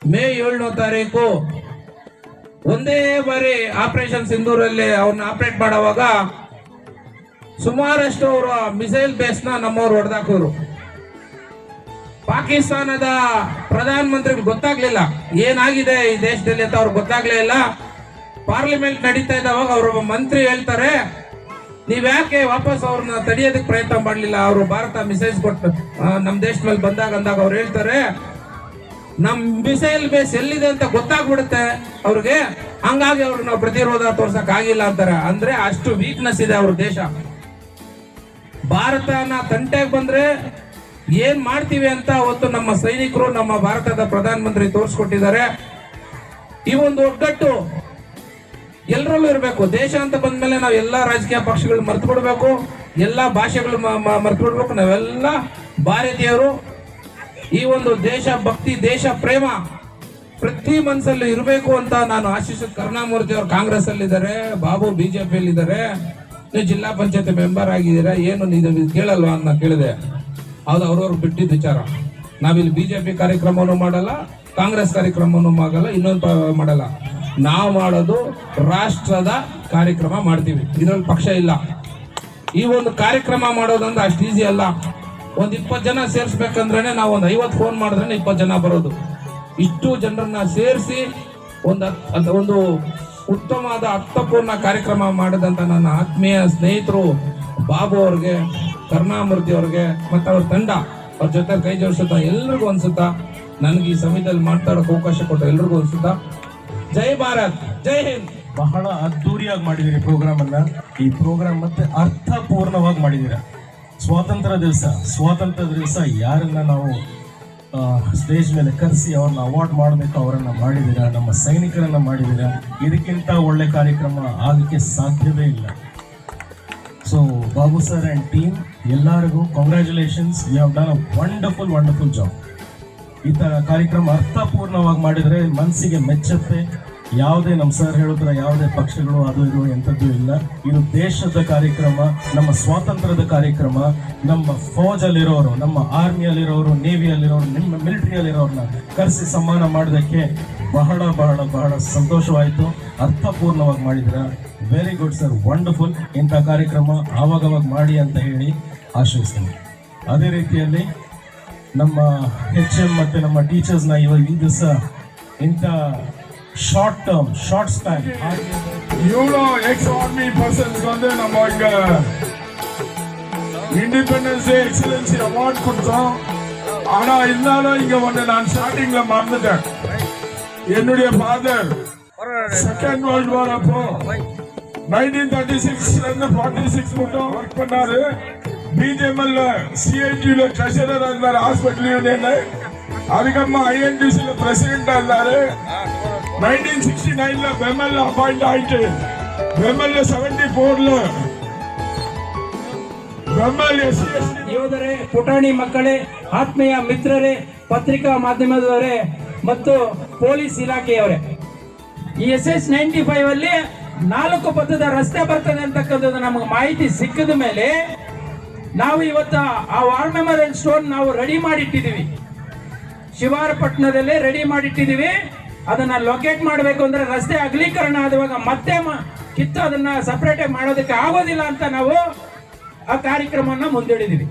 ಮೇ 7ನೇ ತಾರೀಕು ಒಂದೇ ಬಾರಿ ಆಪರೇಷನ್ ಸಿಂಧೂರಲ್ಲಿ ಅವ್ರನ್ನ ಆಪರೇಟ್ ಮಾಡುವಾಗ ಸುಮಾರಷ್ಟು ಅವರು ಮಿಸೈಲ್ ಬೇಸ್ ನ ನಮ್ಮವ್ರು ಹೊಡೆದಾಕಿದ್ರು. ಪಾಕಿಸ್ತಾನದ ಪ್ರಧಾನ ಮಂತ್ರಿಗೆ ಗೊತ್ತಾಗ್ಲಿಲ್ಲ ಏನಾಗಿದೆ ಈ ದೇಶದಲ್ಲಿ ಅಂತ ಅವ್ರಿಗೆ ಗೊತ್ತಾಗ್ಲೇ ಇಲ್ಲ. ಪಾರ್ಲಿಮೆಂಟ್ ನಡೀತಾ ಇದ್ದಾವಾಗ ಅವ್ರ ಮಂತ್ರಿ ಹೇಳ್ತಾರೆ, ನೀವ್ ಯಾಕೆ ವಾಪಸ್ ಅವ್ರನ್ನ ತಡೆಯೋದಕ್ಕೆ ಪ್ರಯತ್ನ ಮಾಡ್ಲಿಲ್ಲ? ಅವರು ಭಾರತ ಮಿಸೈಲ್ಸ್ ಕೊಟ್ಟು ನಮ್ ದೇಶದ ಮೇಲೆ ಅಂದಾಗ ಅವ್ರು ಹೇಳ್ತಾರೆ, ನಮ್ ಮಿಸೈಲ್ ಬೇಸ್ ಎಲ್ಲಿದೆ ಅಂತ ಗೊತ್ತಾಗ್ಬಿಡುತ್ತೆ ಅವ್ರಿಗೆ, ಹಂಗಾಗಿ ಅವ್ರಿಗೆ ನಾವು ಪ್ರತಿರೋಧ ತೋರ್ಸಕ್ ಆಗಿಲ್ಲ ಅಂತಾರೆ. ಅಂದ್ರೆ ಅಷ್ಟು ವೀಕ್ನೆಸ್ ಇದೆ ಅವ್ರ ದೇಶ. ಭಾರತನ ತಂಟೆಗೆ ಬಂದ್ರೆ ಏನ್ ಮಾಡ್ತೀವಿ ಅಂತ ಅವತ್ತು ನಮ್ಮ ಸೈನಿಕರು ನಮ್ಮ ಭಾರತದ ಪ್ರಧಾನ ಮಂತ್ರಿ ತೋರಿಸ್ಕೊಟ್ಟಿದ್ದಾರೆ. ಈ ಒಂದು ಒಗ್ಗಟ್ಟು ಎಲ್ಲರಲ್ಲೂ ಇರಬೇಕು. ದೇಶ ಅಂತ ಬಂದ್ಮೇಲೆ ನಾವು ಎಲ್ಲಾ ರಾಜಕೀಯ ಪಕ್ಷಗಳು ಮರ್ತು ಬಿಡ್ಬೇಕು, ಎಲ್ಲಾ ಭಾಷೆಗಳು ಮರ್ತು ಬಿಡ್ಬೇಕು. ನಾವೆಲ್ಲ ಭಾರತೀಯರು. ಈ ಒಂದು ದೇಶ ಭಕ್ತಿ, ದೇಶ ಪ್ರೇಮ ಪ್ರತಿ ಮನಸ್ಸಲ್ಲಿ ಇರಬೇಕು ಅಂತ ನಾನು ಆಶಿಸಿದ. ಕರುಣಾಮೂರ್ತಿ ಅವರು ಕಾಂಗ್ರೆಸ್ ಅಲ್ಲಿ ಇದ್ದಾರೆ, ಬಾಬು ಬಿಜೆಪಿಯಲ್ಲಿ ಇದ್ದಾರೆ, ನೀವು ಜಿಲ್ಲಾ ಪಂಚಾಯತ್ ಮೆಂಬರ್ ಆಗಿದ್ದೀರಾ, ಏನು ನೀವು ಕೇಳಲ್ವಾ ಅಂತ ಕೇಳಿದೆ. ಅದು ಅವ್ರವ್ರು ಬಿಟ್ಟಿದ್ದ ವಿಚಾರ. ನಾವಿಲ್ಲಿ ಬಿಜೆಪಿ ಕಾರ್ಯಕ್ರಮವನ್ನು ಮಾಡಲ್ಲ, ಕಾಂಗ್ರೆಸ್ ಕಾರ್ಯಕ್ರಮವನ್ನು ಮಾಡಲ್ಲ, ಇನ್ನೊಂದು ಮಾಡಲ್ಲ. ನಾವು ಮಾಡೋದು ರಾಷ್ಟ್ರದ ಕಾರ್ಯಕ್ರಮ ಮಾಡ್ತೀವಿ. ಇದರಲ್ಲಿ ಪಕ್ಷ ಇಲ್ಲ. ಈ ಒಂದು ಕಾರ್ಯಕ್ರಮ ಮಾಡೋದಂದ್ರೆ ಅಷ್ಟು ಈಸಿ ಅಲ್ಲ. ಒಂದ್ 20 ಜನ ಸೇರಿಸ್ಬೇಕಂದ್ರೆ ನಾವು ಒಂದು 50 ಫೋನ್ ಮಾಡಿದ್ರೆ 20 ಜನ ಬರೋದು. ಇಷ್ಟು ಜನರನ್ನ ಸೇರಿಸಿ ಒಂದು ಉತ್ತಮವಾದ ಅರ್ಥಪೂರ್ಣ ಕಾರ್ಯಕ್ರಮ ಮಾಡಿದಂತ ನನ್ನ ಆತ್ಮೀಯ ಸ್ನೇಹಿತರು ಬಾಬು ಅವ್ರಿಗೆ, ಕರುಣಾಮೂರ್ತಿ ಅವ್ರಿಗೆ ಮತ್ತೆ ಅವ್ರ ತಂಡ, ಅವ್ರ ಜೊತೆ ಕೈ ಜೋಡಿಸುತ್ತಾ ಎಲ್ರಿಗೂ ಅನ್ಸುತ್ತಾ, ನನಗೆ ಈ ಸಮಯದಲ್ಲಿ ಮಾತಾಡೋಕೆ ಅವಕಾಶ ಕೊಟ್ಟ ಎಲ್ರಿಗೂ ಅನ್ಸುತ್ತಾ. ಜೈ ಭಾರತ್, ಜೈ ಹಿಂದ್. ಬಹಳ ಅದ್ದೂರಿಯಾಗಿ ಮಾಡಿದಿರಿ ಪ್ರೋಗ್ರಾಮ್ ಅನ್ನ. ಈ ಪ್ರೋಗ್ರಾಮ್ ಮತ್ತೆ ಅರ್ಥಪೂರ್ಣವಾಗಿ ಮಾಡಿದಿರ. ಸ್ವಾತಂತ್ರ್ಯ ದಿವಸ ಯಾರನ್ನ ನಾವು ಸ್ಟೇಜ್ ಮೇಲೆ ಕರೆಸಿ ಅವ್ರನ್ನ ಅವಾರ್ಡ್ ಮಾಡಬೇಕು, ಅವರನ್ನು ಮಾಡಿದ್ದೀರಾ, ನಮ್ಮ ಸೈನಿಕರನ್ನು ಮಾಡಿದ್ದೀರಾ. ಇದಕ್ಕಿಂತ ಒಳ್ಳೆ ಕಾರ್ಯಕ್ರಮ ಆಗಕ್ಕೆ ಸಾಧ್ಯವೇ ಇಲ್ಲ. So Babu sir and team ಎಲ್ಲರಿಗೂ congratulations. You have done a wonderful job. ಈ ಥರ ಕಾರ್ಯಕ್ರಮ ಅರ್ಥಪೂರ್ಣವಾಗಿ ಮಾಡಿದರೆ ಮನಸ್ಸಿಗೆ ಮೆಚ್ಚುತ್ತೆ. ಯಾವುದೇ ನಮ್ಮ ಸರ್ ಹೇಳಿದ್ರೆ ಯಾವುದೇ ಪಕ್ಷಗಳು ಅದು ಇದು ಎಂಥದ್ದು ಇಲ್ಲ. ಇದು ದೇಶದ ಕಾರ್ಯಕ್ರಮ, ನಮ್ಮ ಸ್ವಾತಂತ್ರ್ಯದ ಕಾರ್ಯಕ್ರಮ. ನಮ್ಮ ಫೌಜಲ್ಲಿರೋರು, ನಮ್ಮ ಆರ್ಮಿಯಲ್ಲಿರೋರು, ನೇವಿಯಲ್ಲಿರೋರು, ನಿಮ್ಮ ಮಿಲಿಟರಿಯಲ್ಲಿರೋರನ್ನ ಕರೆಸಿ ಸನ್ಮಾನ ಮಾಡೋದಕ್ಕೆ ಬಹಳ ಬಹಳ ಬಹಳ ಸಂತೋಷವಾಯಿತು. ಅರ್ಥಪೂರ್ಣವಾಗಿ ಮಾಡಿದ್ದೀರಾ. Very good sir, wonderful. ಇಂಥ ಕಾರ್ಯಕ್ರಮ ಆವಾಗವಾಗ ಮಾಡಿ ಅಂತ ಹೇಳಿ ಆಶಿಸ್ತೀನಿ. ಅದೇ ರೀತಿಯಲ್ಲಿ ನಮ್ಮ HM ಮತ್ತು ನಮ್ಮ ಟೀಚರ್ಸ್ನ ಇವಾಗ ಈ ದಿವಸ ಇಂಥ ಶಾರ್ಟ್ ಸ್ಪ್ಯಾನ್ இவ்வளோ எக்ஸ் ஆர்மி பர்சன்ஸ்க்கு வந்து நம்ம இங்க இண்டிபெண்டன்ஸ் டே எக்ஸலன்சி அவார்ட் கொடுத்தோம். ஆனா இருந்தாலும் இங்க வந்து நான் ஸ்டார்டிங்ல மறந்துட்டேன். என்னுடைய ஃபாதர் செகண்ட் வேர்ல்ட் வார் அப்போ 1936ல இருந்து 46 மட்டும் ஒர்க் பண்ணாரு. பிஜேஎம்எல்ல சிஐடில ட்ரெஷரரா இருந்தாரு, ஹாஸ்பிட்டல் யூனியன்ல. அதுக்கப்புறமா INTCல பிரசிடென்டா இருந்தாரு. 1969ல பெமல்ல அப்பாயிண்ட் ஆயிட்டு பெமல்ல 74ல ಬೆಂಬಲ ಯೋಧರೇ, ಪುಟಾಣಿ ಮಕ್ಕಳೇ, ಆತ್ಮೀಯ ಮಿತ್ರರೇ, ಪತ್ರಿಕಾ ಮಾಧ್ಯಮದವರೇ ಮತ್ತು ಪೊಲೀಸ್ ಇಲಾಖೆಯವರೇ, ಈ SS95 ಅಲ್ಲಿ 4 ಪಥದ ರಸ್ತೆ ಬರ್ತದೆ ಅಂತಕ್ಕಂಥದ್ದು ನಮಗೆ ಮಾಹಿತಿ ಸಿಕ್ಕಿದ ಮೇಲೆ ನಾವು ಇವತ್ತು ಆ ವಾರ್ ಮೆಮೋರಿಯಲ್ ಸ್ಟೋನ್ ನಾವು ರೆಡಿ ಮಾಡಿಟ್ಟಿದ್ದೀವಿ. ಶಿವಾರಪಟ್ಟಣದಲ್ಲಿ ರೆಡಿ ಮಾಡಿಟ್ಟಿದ್ದೀವಿ. ಅದನ್ನ ಲೊಕೇಟ್ ಮಾಡಬೇಕು ಅಂದ್ರೆ ರಸ್ತೆ ಅಗಲೀಕರಣ ಆಗುವಾಗ ಮತ್ತೆ ಕಿತ್ತು ಅದನ್ನ ಸಪರೇಟ್ ಮಾಡೋದಕ್ಕೆ ಆಗೋದಿಲ್ಲ ಅಂತ ನಾವು ಆ ಕಾರ್ಯಕ್ರಮವನ್ನ ಮುಂದೂಡಿದೀವಿ.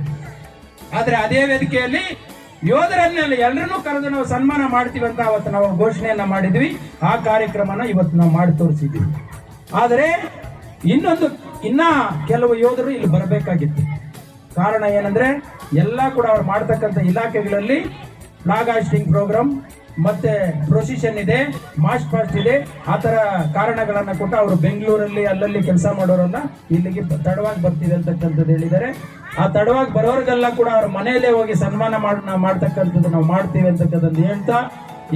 ಆದ್ರೆ ಅದೇ ವೇದಿಕೆಯಲ್ಲಿ ಯೋಧರನ್ನೆಲ್ಲ ಎಲ್ಲರನ್ನೂ ಕರೆದು ನಾವು ಸನ್ಮಾನ ಮಾಡ್ತೀವಿ ಅಂತ ಅವತ್ತು ನಾವು ಘೋಷಣೆಯನ್ನ ಮಾಡಿದ್ವಿ. ಆ ಕಾರ್ಯಕ್ರಮನ ಇವತ್ತು ನಾವು ಮಾಡಿ ತೋರಿಸಿದ್ವಿ. ಆದರೆ ಇನ್ನ ಕೆಲವು ಯೋಧರು ಇಲ್ಲಿ ಬರಬೇಕಾಗಿತ್ತು. ಕಾರಣ ಏನಂದ್ರೆ ಎಲ್ಲ ಕೂಡ ಅವ್ರು ಮಾಡ್ತಕ್ಕಂಥ ಇಲಾಖೆಗಳಲ್ಲಿ ಫ್ಲಾಗ್ ಹಾಸ್ಟಿಂಗ್ ಪ್ರೋಗ್ರಾಮ್ ಮತ್ತೆ ಪ್ರೊಸಿಷನ್ ಇದೆ, ಮಾರ್ಚ್ ಪಾಸ್ಟ್ ಇದೆ. ಆ ತರ ಕಾರಣಗಳನ್ನ ಕೊಟ್ಟು ಅವರು ಬೆಂಗಳೂರಲ್ಲಿ ಅಲ್ಲಲ್ಲಿ ಕೆಲಸ ಮಾಡೋರನ್ನ ಇಲ್ಲಿಗೆ ತಡವಾಗಿ ಬರ್ತಿದೆ ಅಂತಕ್ಕಂಥದ್ದು ಹೇಳಿದ್ದಾರೆ. ಆ ತಡವಾಗಿ ಬರೋರಿಗೆಲ್ಲ ಕೂಡ ಅವ್ರ ಮನೆಯಲ್ಲೇ ಹೋಗಿ ಸನ್ಮಾನ ಮಾಡ್ತಕ್ಕಂಥದ್ದು ನಾವು ಮಾಡ್ತೀವಿ ಅಂತಕ್ಕಂಥದ್ದು ಹೇಳ್ತಾ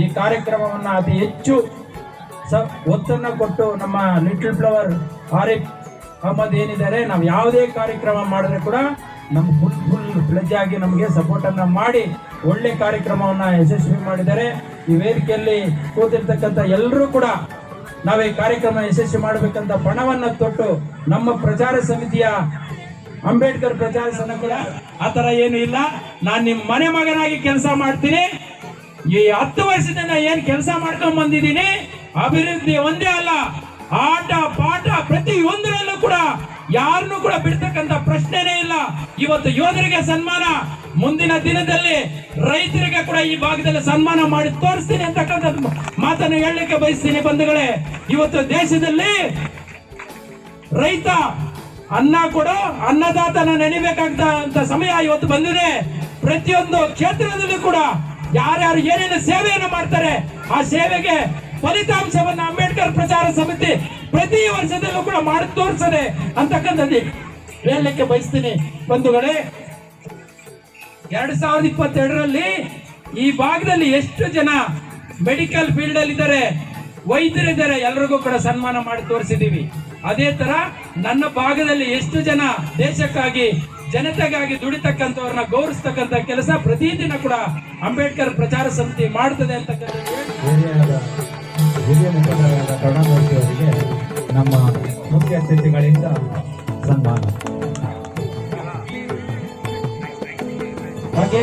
ಈ ಕಾರ್ಯಕ್ರಮವನ್ನ ಅತಿ ಹೆಚ್ಚು ಒತ್ತನ್ನ ಕೊಟ್ಟು ನಮ್ಮ ಲಿಟಲ್ ಫ್ಲವರ್ ಆರಿಫ್ ಅಹಮದ್ ಏನಿದ್ದಾರೆ, ನಾವು ಯಾವುದೇ ಕಾರ್ಯಕ್ರಮ ಮಾಡಿದ್ರೆ ಕೂಡ ನಮ್ಗೆ ಫುಲ್ ಫ್ಲೆಜ್ ಆಗಿ ನಮಗೆ ಸಪೋರ್ಟ್ ಅನ್ನ ಮಾಡಿ ಒಳ್ಳೆ ಕಾರ್ಯಕ್ರಮವನ್ನ ಯಶಸ್ವಿ ಮಾಡಿದ್ದಾರೆ. ಈ ವೇದಿಕೆಯಲ್ಲಿ ಕೂತಿರ್ತಕ್ಕಂಥ ಎಲ್ಲರೂ ಕೂಡ ನಾವು ಈ ಕಾರ್ಯಕ್ರಮ ಯಶಸ್ವಿ ಮಾಡಬೇಕಂತ ಪಣವನ್ನ ತೊಟ್ಟು ನಮ್ಮ ಪ್ರಚಾರ ಸಮಿತಿಯ ಅಂಬೇಡ್ಕರ್ ಪ್ರಚಾರ ಸಮಿತಿ ಕೂಡ ಆತರ ಏನು ಇಲ್ಲ. ನಾನು ನಿಮ್ಮ ಮನೆ ಮಗನಾಗಿ ಕೆಲಸ ಮಾಡ್ತೀನಿ. ಈ 10 ವರ್ಷದಿಂದ ಏನ್ ಕೆಲಸ ಮಾಡ್ಕೊಂಡ್ ಬಂದಿದ್ದೀನಿ, ಅಭಿವೃದ್ಧಿ ಒಂದೇ ಅಲ್ಲ, ಆಟ ಪಾಠ ಪ್ರತಿಯೊಂದರಲ್ಲೂ ಕೂಡ ಯಾರನ್ನೂ ಕೂಡ ಬಿಡ್ತಕ್ಕಂಥ ಪ್ರಶ್ನೆನೇ ಇಲ್ಲ. ಇವತ್ತು ಯೋಧರಿಗೆ ಸನ್ಮಾನ, ಮುಂದಿನ ದಿನದಲ್ಲಿ ರೈತರಿಗೆ ಕೂಡ ಈ ಭಾಗದಲ್ಲಿ ಸನ್ಮಾನ ಮಾಡಿ ತೋರಿಸ್ತೀನಿ ಅಂತಕ್ಕಂಥ ಮಾತನ್ನು ಹೇಳಲಿಕ್ಕೆ ಬಯಸ್ತೀನಿ. ಬಂಧುಗಳೇ, ಇವತ್ತು ದೇಶದಲ್ಲಿ ರೈತ ಅನ್ನ ಕೊಡೋ ಅನ್ನದಾತನ ನೆನೆಬೇಕಾದಂತ ಸಮಯ ಇವತ್ತು ಬಂದಿದೆ. ಪ್ರತಿಯೊಂದು ಕ್ಷೇತ್ರದಲ್ಲೂ ಕೂಡ ಯಾರ್ಯಾರು ಏನೇನು ಸೇವೆಯನ್ನು ಮಾಡ್ತಾರೆ ಆ ಸೇವೆಗೆ ಫಲಿತಾಂಶವನ್ನ ಅಂಬೇಡ್ಕರ್ ಪ್ರಚಾರ ಸಮಿತಿ ಪ್ರತಿ ವರ್ಷದಲ್ಲೂ ಕೂಡ ಮಾಡಿ ತೋರಿಸದೆ ಅಂತಕ್ಕಂಥದ್ದು ಹೇಳಲಿಕ್ಕೆ ಬಯಸ್ತೀನಿ. ಬಂಧುಗಳೇ, 2022ರಲ್ಲಿ ಈ ಭಾಗದಲ್ಲಿ ಎಷ್ಟು ಜನ ಮೆಡಿಕಲ್ ಫೀಲ್ಡ್ ಅಲ್ಲಿ ಇದ್ದಾರೆ, ವೈದ್ಯರಿದ್ದಾರೆ, ಎಲ್ಲರಿಗೂ ಕೂಡ ಸನ್ಮಾನ ಮಾಡಿ ತೋರಿಸಿದೀವಿ. ಅದೇ ತರ ನನ್ನ ಭಾಗದಲ್ಲಿ ಎಷ್ಟು ಜನ ದೇಶಕ್ಕಾಗಿ ಜನತೆಗಾಗಿ ದುಡಿತಕ್ಕಂಥವ್ರನ್ನ ಗೌರವಿಸ್ತಕ್ಕಂಥ ಕೆಲಸ ಪ್ರತಿದಿನ ಕೂಡ ಅಂಬೇಡ್ಕರ್ ಪ್ರಚಾರ ಸಮಿತಿ ಮಾಡ್ತದೆ ಅಂತಕ್ಕಂಥದ್ದು ಹಿರಿಯ ಮುಖಂಡರಾದ ಕರುಣಾಮೂರ್ತಿ ಅವರಿಗೆ ನಮ್ಮ ಮುಖ್ಯ ಅತಿಥಿಗಳಿಂದ ಸನ್ಮಾನ. ಹಾಗೆ